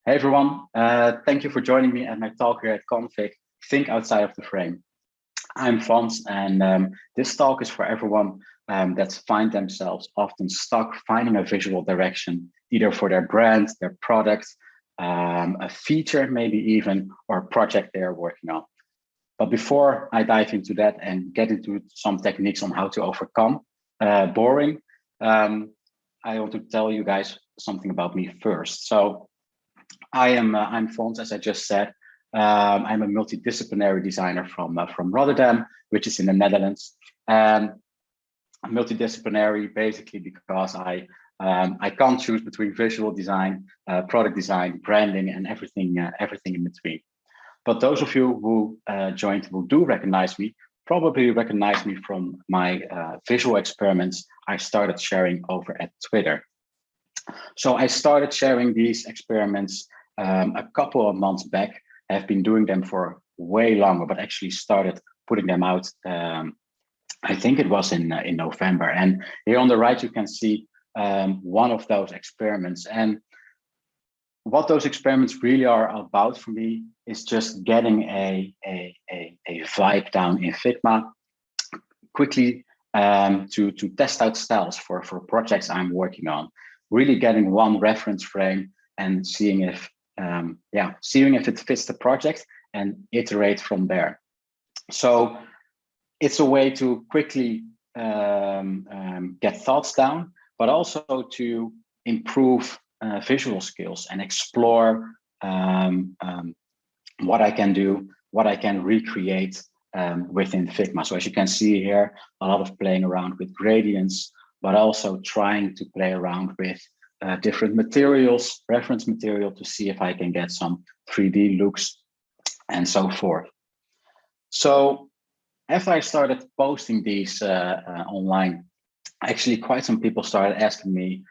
Hey everyone, thank you for joining me at my talk here at Config, Think Outside of the Frame. I'm Fons, and this talk is for everyone that find themselves often stuck finding a visual direction, either for their brand, their product, a feature maybe even, or a project they are working on. But before I dive into that and get into some techniques on how to overcome boring, I want to tell you guys something about me first. So I'm Fons, as I just said. I'm a multidisciplinary designer from Rotterdam, which is in the Netherlands. And multidisciplinary basically because I can't choose between visual design, product design, branding, and everything in between. But those of you who joined who do recognize me probably recognize me from my visual experiments I started sharing over at Twitter. So I started sharing these experiments a couple of months back. I've been doing them for way longer, but actually started putting them out. I think it was in November. And here on the right, you can see one of those experiments. And what those experiments really are about for me is just getting a vibe down in Figma quickly to test out styles for projects I'm working on. Really getting one reference frame and seeing if it fits the project and iterate from there. So it's a way to quickly get thoughts down, but also to improve visual skills and explore what I can do, what I can recreate within Figma. So as you can see here, a lot of playing around with gradients, but also trying to play around with different materials, reference material, to see if I can get some 3D looks and so forth. So after I started posting these online, actually quite some people started asking me,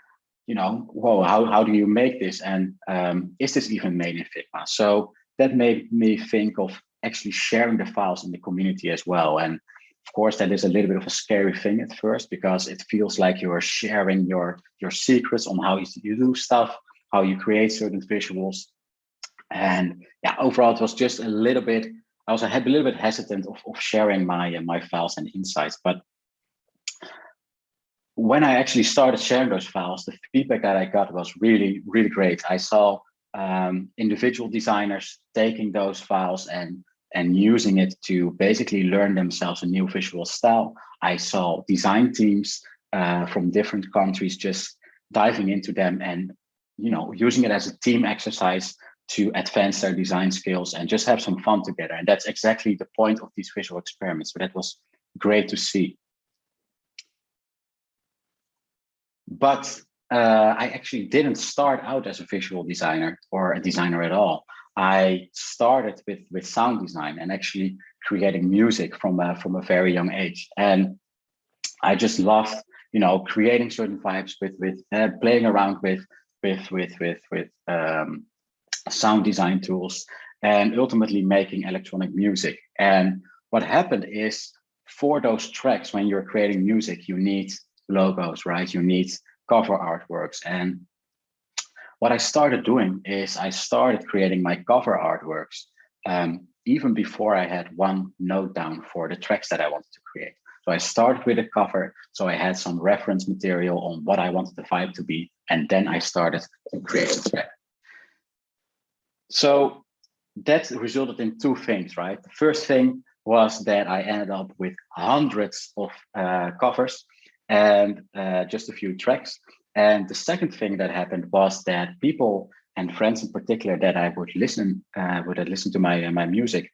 whoa, how do you make this? And is this even made in Figma? So that made me think of actually sharing the files in the community as well. And of course, that is a little bit of a scary thing at first, because it feels like you are sharing your secrets on how you do stuff, how you create certain visuals. And yeah, overall, it was just a little bit, I was a little bit hesitant of sharing my files and insights. But when I actually started sharing those files, the feedback that I got was really, really great. I saw individual designers taking those files and using it to basically learn themselves a new visual style. I saw design teams from different countries just diving into them and using it as a team exercise to advance their design skills and just have some fun together. And that's exactly the point of these visual experiments. So that was great to see. But I actually didn't start out as a visual designer or a designer at all. I started with sound design and actually creating music from a very young age. And I just loved, creating certain vibes with playing around with sound design tools and ultimately making electronic music. And what happened is, for those tracks, when you're creating music, you need logos, right? You need cover artworks. And what I started doing is I started creating my cover artworks even before I had one note down for the tracks that I wanted to create. So I started with a cover, so I had some reference material on what I wanted the vibe to be, and then I started to create a track. So that resulted in two things, right? The first thing was that I ended up with hundreds of covers and just a few tracks. And the second thing that happened was that people and friends in particular that I would listen to my music,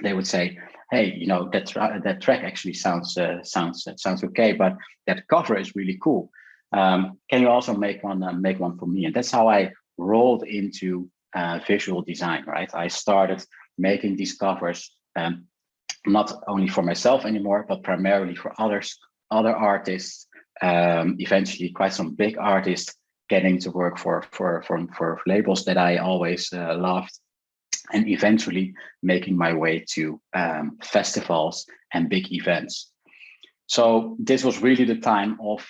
they would say, "Hey, that track actually sounds okay, but that cover is really cool. Can you also make one for me?" And that's how I rolled into visual design, right? I started making these covers not only for myself anymore, but primarily for other artists. Eventually, quite some big artists getting to work for labels that I always loved, and eventually making my way to festivals and big events. So this was really the time of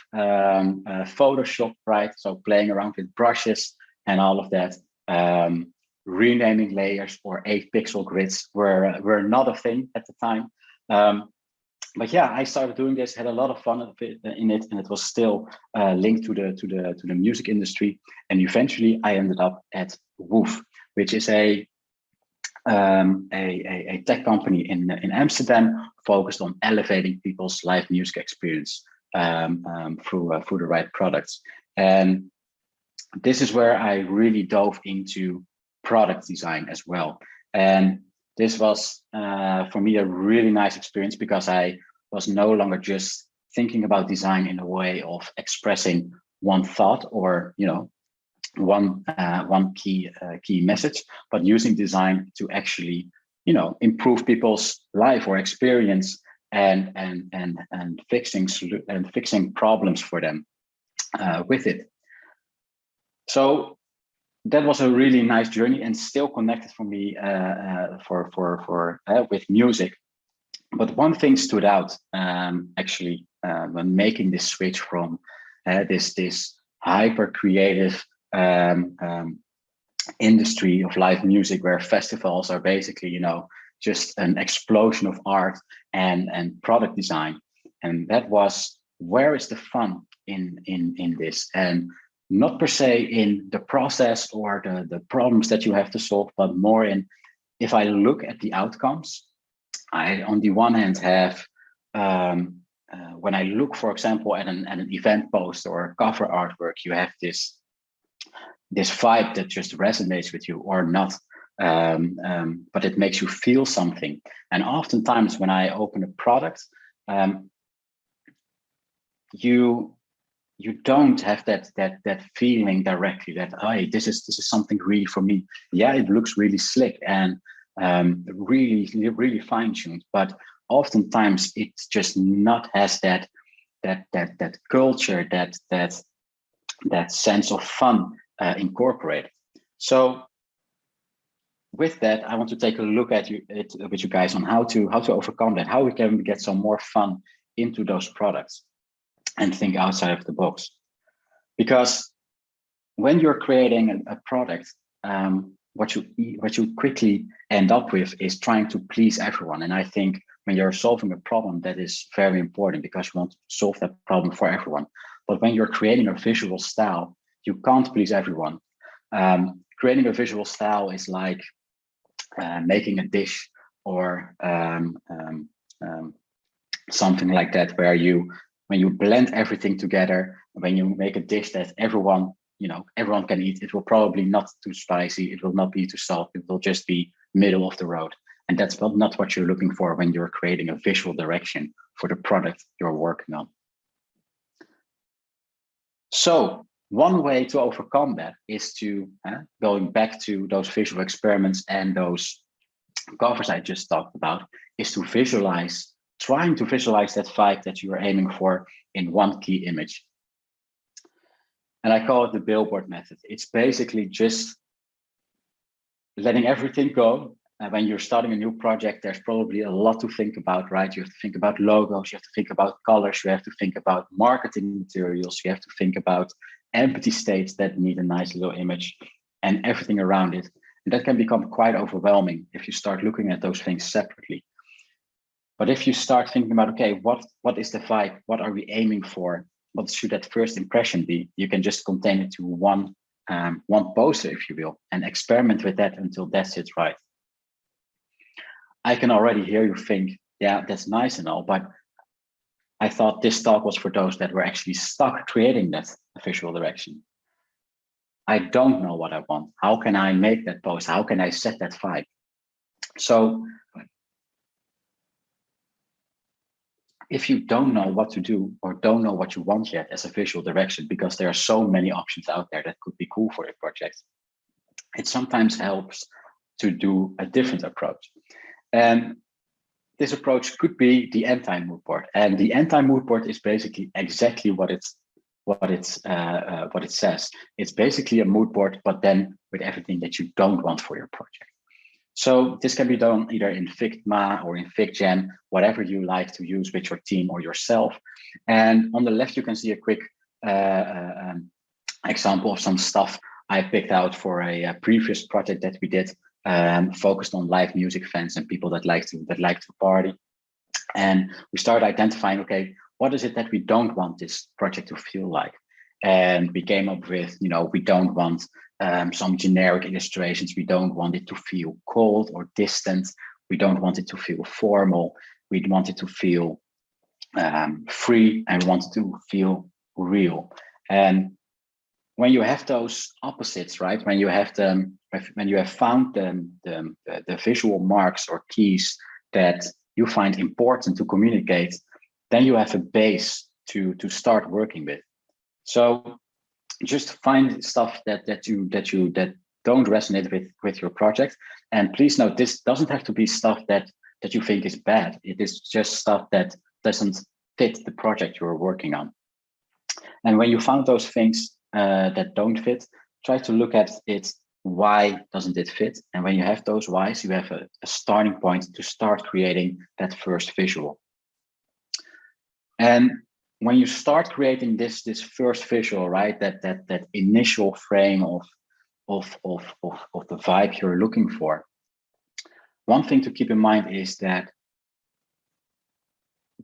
Photoshop, right? So playing around with brushes and all of that. Renaming layers or 8-pixel grids were not a thing at the time. But yeah, I started doing this, had a lot of fun in it, and it was still linked to the music industry. And eventually, I ended up at Woof, which is a tech company in Amsterdam focused on elevating people's live music experience through the right products. And this is where I really dove into product design as well. And this was for me a really nice experience because I was no longer just thinking about design in a way of expressing one thought or one key message, but using design to actually improve people's life or experience and fixing problems for them with it. So that was a really nice journey and still connected for me with music. But one thing stood out actually when making this switch from this hyper creative industry of live music, where festivals are basically just an explosion of art and product design, and that was, where is the fun in this? And not per se in the process or the problems that you have to solve, but more in, if I look at the outcomes, I on the one hand have when I look, for example, at an event post or a cover artwork, you have this vibe that just resonates with you or not, but it makes you feel something. And oftentimes when I open a product, you don't have that feeling directly that, hey, this is something really for me. Yeah, it looks really slick and really fine-tuned, but oftentimes it's just not has that culture, that sense of fun incorporated. So with that, I want to take a look at with you guys on how to overcome that, how we can get some more fun into those products and think outside of the box. Because when you're creating a product, what you quickly end up with is trying to please everyone. And I think when you're solving a problem, that is very important because you want to solve that problem for everyone. But when you're creating a visual style, you can't please everyone. Creating a visual style is like making a dish or something like that, where when you blend everything together, when you make a dish that everyone can eat, it will probably not too spicy, it will not be too salt, it will just be middle of the road. And that's not what you're looking for when you're creating a visual direction for the product you're working on. So one way to overcome that is to, going back to those visual experiments and those covers I just talked about, is to trying to visualize that vibe that you are aiming for in one key image. And I call it the billboard method. It's basically just letting everything go. When you're starting a new project, there's probably a lot to think about, right? You have to think about logos, you have to think about colors, you have to think about marketing materials, you have to think about empty states that need a nice little image and everything around it. And that can become quite overwhelming if you start looking at those things separately. But if you start thinking about, okay, what is the vibe? What are we aiming for? What should that first impression be? You can just contain it to one poster, if you will, and experiment with that until that sits right. I can already hear you think, yeah, that's nice and all, but I thought this talk was for those that were actually stuck creating that visual direction. I don't know what I want. How can I make that post? How can I set that vibe? So if you don't know what to do or don't know what you want yet as a visual direction, because there are so many options out there that could be cool for your project, it sometimes helps to do a different approach. And this approach could be the anti-mood board. And the anti-mood board is basically exactly what it says. It's basically a mood board, but then with everything that you don't want for your project. So this can be done either in Figma or in FigJam, whatever you like to use with your team or yourself. And on the left, you can see a quick example of some stuff I picked out for a previous project that we did, focused on live music fans and people that like to party. And we started identifying, okay, what is it that we don't want this project to feel like? And we came up with, we don't want some generic illustrations. We don't want it to feel cold or distant. We don't want it to feel formal. We want it to feel free, and we want it to feel real. And when you have those opposites, right? When you have found the visual marks or keys that you find important to communicate, then you have a base to start working with. So just find stuff that don't resonate with your project. And please note, this doesn't have to be stuff that you think is bad. It is just stuff that doesn't fit the project you're working on. And when you found those things that don't fit, try to look at it. Why doesn't it fit? And when you have those whys, you have a starting point to start creating that first visual. And when you start creating this first visual, right, that initial frame of the vibe you're looking for, one thing to keep in mind is that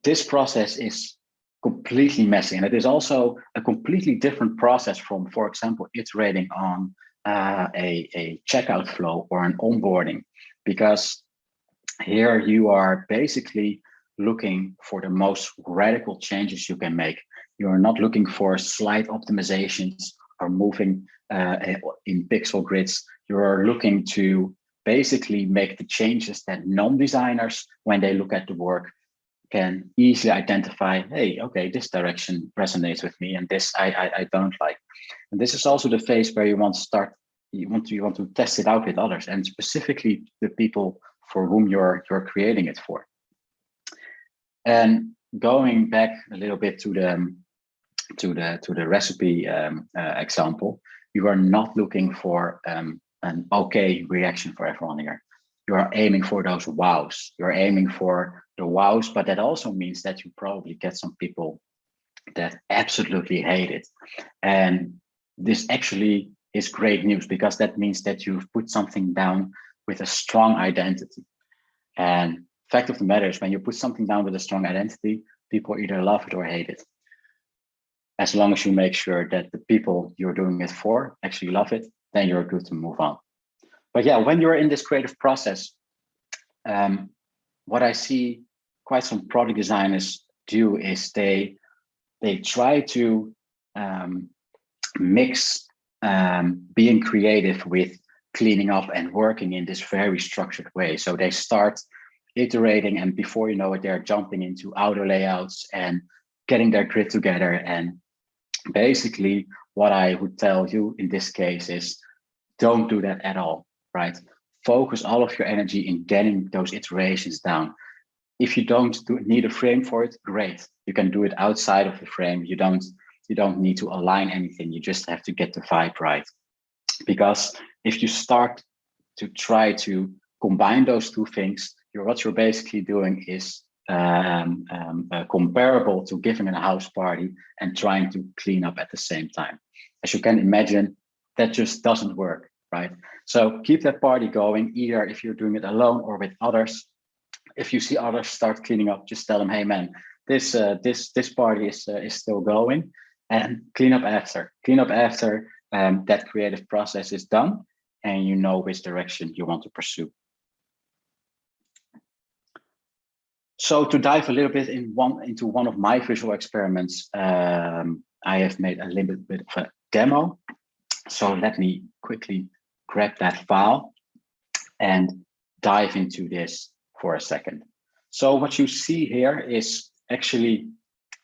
this process is completely messy, and it is also a completely different process from, for example, iterating on a checkout flow or an onboarding, because here you are basically looking for the most radical changes you can make. You're not looking for slight optimizations or moving in pixel grids. You're looking to basically make the changes that non-designers, when they look at the work, can easily identify, hey, okay, this direction resonates with me and this I don't like. And this is also the phase where you want to start, you want to test it out with others, and specifically the people for whom you're creating it for. And going back a little bit to the recipe example, you are not looking for an okay reaction for everyone here. You are aiming for those wows. You're aiming for the wows, but that also means that you probably get some people that absolutely hate it. And this actually is great news, because that means that you've put something down with a strong identity. And fact of the matter is, when you put something down with a strong identity, people either love it or hate it. As long as you make sure that the people you're doing it for actually love it, then you're good to move on. But yeah, when you're in this creative process, what I see quite some product designers do is they try to mix being creative with cleaning up and working in this very structured way. So they start iterating, and before you know it, they're jumping into outer layouts and getting their grid together. And basically what I would tell you in this case is, don't do that at all, right? Focus all of your energy in getting those iterations down. If you don't need a frame for it, great. You can do it outside of the frame. You don't need to align anything. You just have to get the vibe right. Because if you start to try to combine those two things, what you're basically doing is comparable to giving a house party and trying to clean up at the same time. As you can imagine, that just doesn't work, right? So keep that party going, either if you're doing it alone or with others. If you see others start cleaning up, just tell them, hey man, this party is still going, and clean up after. Clean up after that creative process is done, and you know which direction you want to pursue. So to dive a little bit into one of my visual experiments, I have made a little bit of a demo. So let me quickly grab that file and dive into this for a second. So what you see here is actually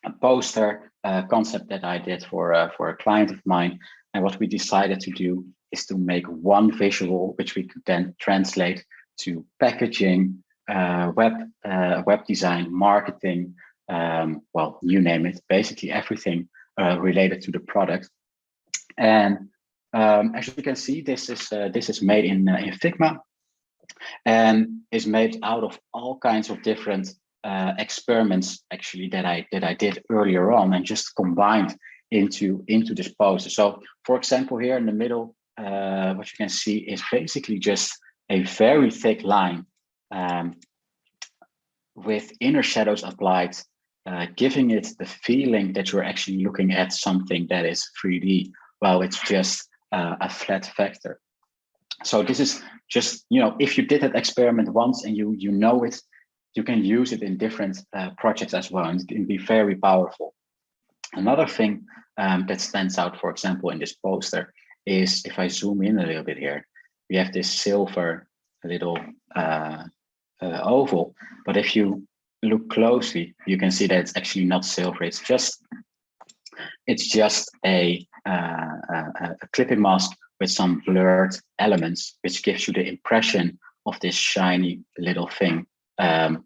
a poster concept that I did for a client of mine. And what we decided to do is to make one visual, which we could then translate to packaging, web design, marketing, well, you name it, basically everything related to the product. And as you can see, this is made in Figma, and is made out of all kinds of different experiments actually that I did earlier on, and just combined into this poster. So for example, here in the middle, what you can see is basically just a very thick line with inner shadows applied, giving it the feeling that you're actually looking at something that is 3D, while it's just a flat vector. So this is just, if you did that experiment once and you know it, you can use it in different projects as well, and it can be very powerful. Another thing that stands out, for example, in this poster is, if I zoom in a little bit here, we have this silver little oval, but if you look closely, you can see that it's actually not silver. It's just a clipping mask with some blurred elements, which gives you the impression of this shiny little thing that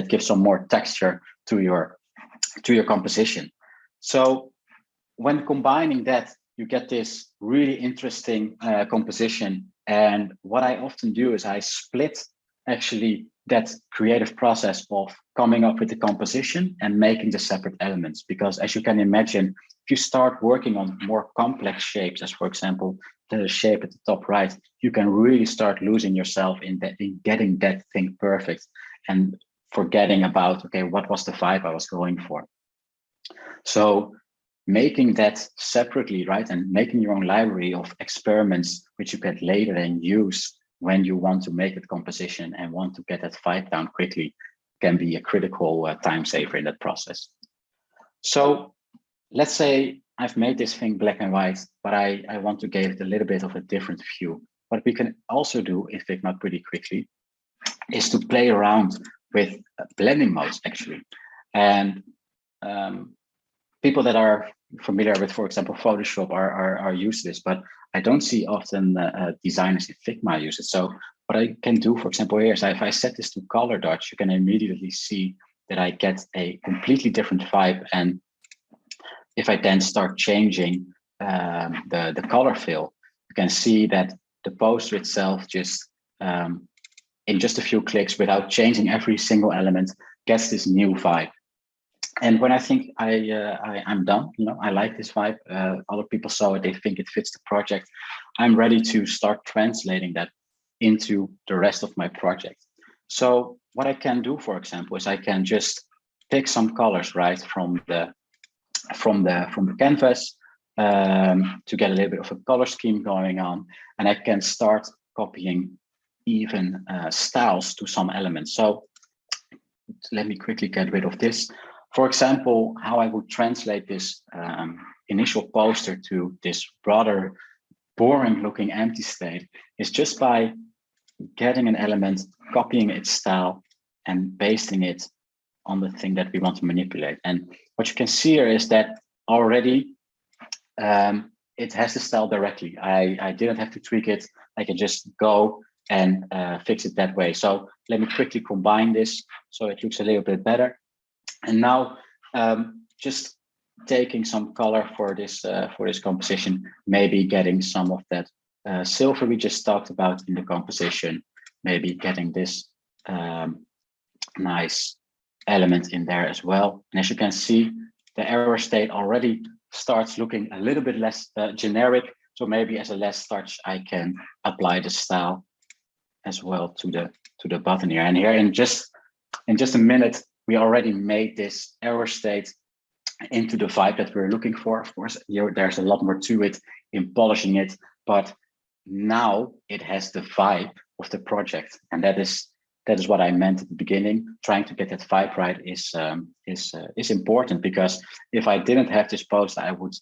gives some more texture to your composition. So when combining that, you get this really interesting composition. And what I often do is I split actually that creative process of coming up with the composition and making the separate elements. Because as you can imagine, if you start working on more complex shapes, as for example, the shape at the top right, you can really start losing yourself in getting that thing perfect and forgetting about, okay, what was the vibe I was going for? So making that separately, right, and making your own library of experiments, which you can later then use when you want to make that composition and want to get that vibe down quickly, can be a critical time saver in that process. So let's say I've made this thing black and white, but I want to give it a little bit of a different view. What we can also do in Figma pretty quickly is to play around with blending modes, actually. And people that are familiar with, for example, Photoshop are used to this, but I don't see often designers in Figma use it. So what I can do, for example, here is if I set this to color dodge, you can immediately see that I get a completely different vibe. And if I then start changing the color fill, you can see that the poster itself just in just a few clicks, without changing every single element, gets this new vibe. And when I think I'm done, I like this vibe, other people saw it, they think it fits the project, I'm ready to start translating that into the rest of my project. So what I can do, for example, is I can just pick some colors right from the canvas to get a little bit of a color scheme going on, and I can start copying even styles to some elements. So let me quickly get rid of this. For example, how I would translate this initial poster to this rather boring looking empty state is just by getting an element, copying its style, and pasting it on the thing that we want to manipulate. And what you can see here is that already it has the style directly. I didn't have to tweak it. I can just go and fix it that way. So let me quickly combine this so it looks a little bit better. And now just taking some color for this composition, maybe getting some of that silver we just talked about in the composition, maybe getting this nice element in there as well. And as you can see, the error state already starts looking a little bit less generic. So maybe as a last touch, I can apply the style as well to the button here. And here in just a minute, we already made this error state into the vibe that we're looking for. Of course, there's a lot more to it in polishing it, but now it has the vibe of the project. And that is what I meant at the beginning. Trying to get that vibe right is important, because if I didn't have this post, I would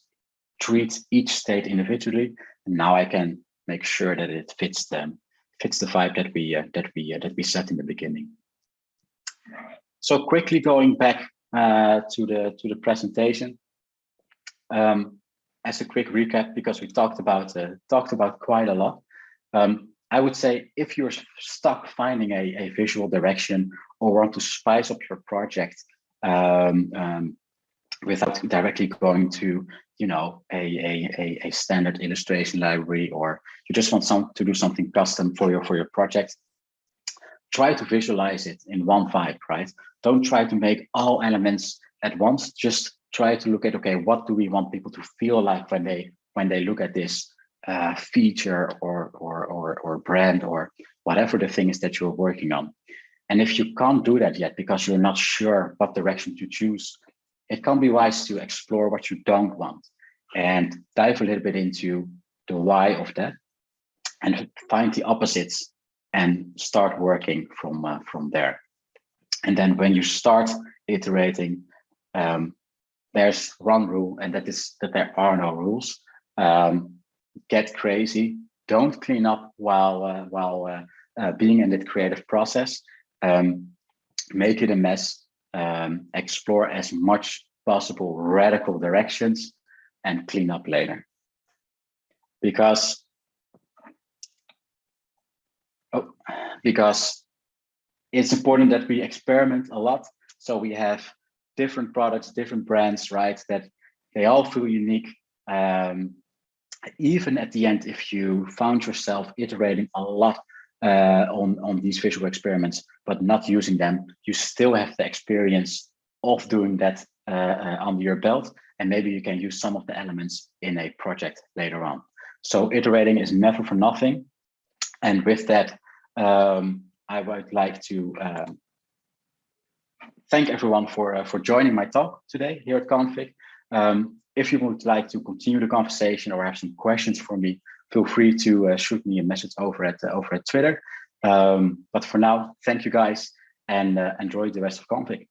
treat each state individually. And now I can make sure that it fits the vibe that we set in the beginning. So quickly going back to the presentation, as a quick recap, because we talked about quite a lot. I would say if you're stuck finding a visual direction or want to spice up your project without directly going to a standard illustration library, or you just want to do something custom for your project, try to visualize it in one vibe, right? Don't try to make all elements at once. Just try to look at, okay, what do we want people to feel like when they when they look at this feature or brand or whatever the thing is that you're working on. And if you can't do that yet because you're not sure what direction to choose, it can be wise to explore what you don't want and dive a little bit into the why of that and find the opposites and start working from there. And then when you start iterating, there's one rule, and that is that there are no rules. Get crazy. Don't clean up while being in that creative process. Make it a mess. Explore as much possible radical directions, and clean up later. Because it's important that we experiment a lot. So we have different products, different brands, right? That they all feel unique. Even at the end, if you found yourself iterating a lot on these visual experiments, but not using them, you still have the experience of doing that under your belt. And maybe you can use some of the elements in a project later on. So iterating is never for nothing. And with that, I would like to thank everyone for joining my talk today here at Config. If you would like to continue the conversation or have some questions for me, feel free to shoot me a message over at Twitter. But for now, thank you guys, and enjoy the rest of Config.